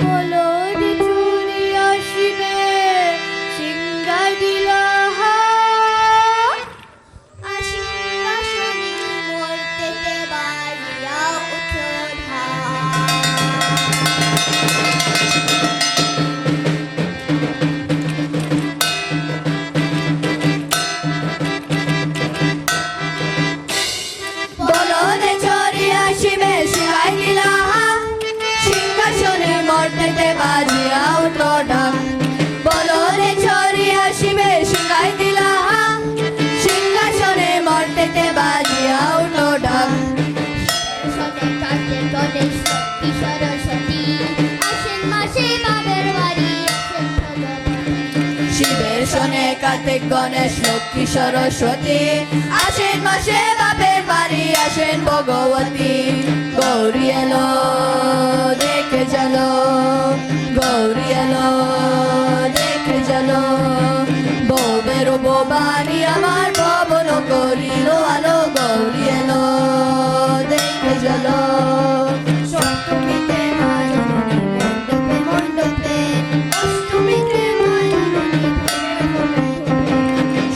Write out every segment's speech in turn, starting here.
বলদ চুরি আসিবে সিংহা দিল সিংহাসনে মর্তেতে বাজিয়া উঠল বলদ চুরি আসিবে সিংহা দিল সিংহাসনে মর্তেতে বাজিয়া উঠল ঢাক বলদ চুরি আসিবে সিংহা দিল সিংহাসনে মর্তেতে বাজিয়া উঠল ঢাক সনে কাটে গণেশ লক্ষ্মী সরস্বতী আশ্বিন মাসে বাবের বাড়ি আসেন ভগবতী শিবের শোনে কার্তিক গণেশ লক্ষ্মী সরস্বতী আশ্বিন মাসে বাপের বাড়ি আসেন ভগবতী গৌরী এলো দেখে চলো গৌরী এলো দেখে চলো ববের বাড়ি আমার পবন করিল আলো গৌরী এলো দেখে চলো সপ্তমীতে মা জননী মণ্ডপে মণ্ডপে অষ্টমীতে মা জননী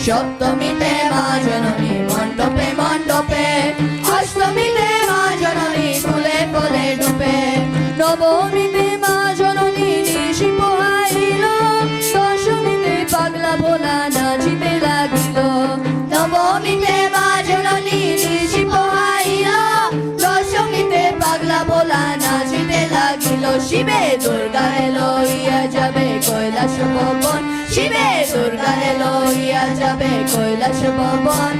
সপ্তমীতে মা জননী মণ্ডপে মণ্ডপে অষ্টমীতে মা জননী ফুলে ফুলে ডুবে নবমীতে মা জননী নিশি পোহাইল দশমীতে পাগলা ভোলা নাচিতে লাগিল নবমীতে মা জননী নিশি পোহাইল দশমীতে পাগলা ভোলা নাচিতে লাগিল শিবে দুর্গা লইয়া যাবে কৈলাস ভবন শিবে দুর্গা লইয়া যাবে কৈলাস ভবন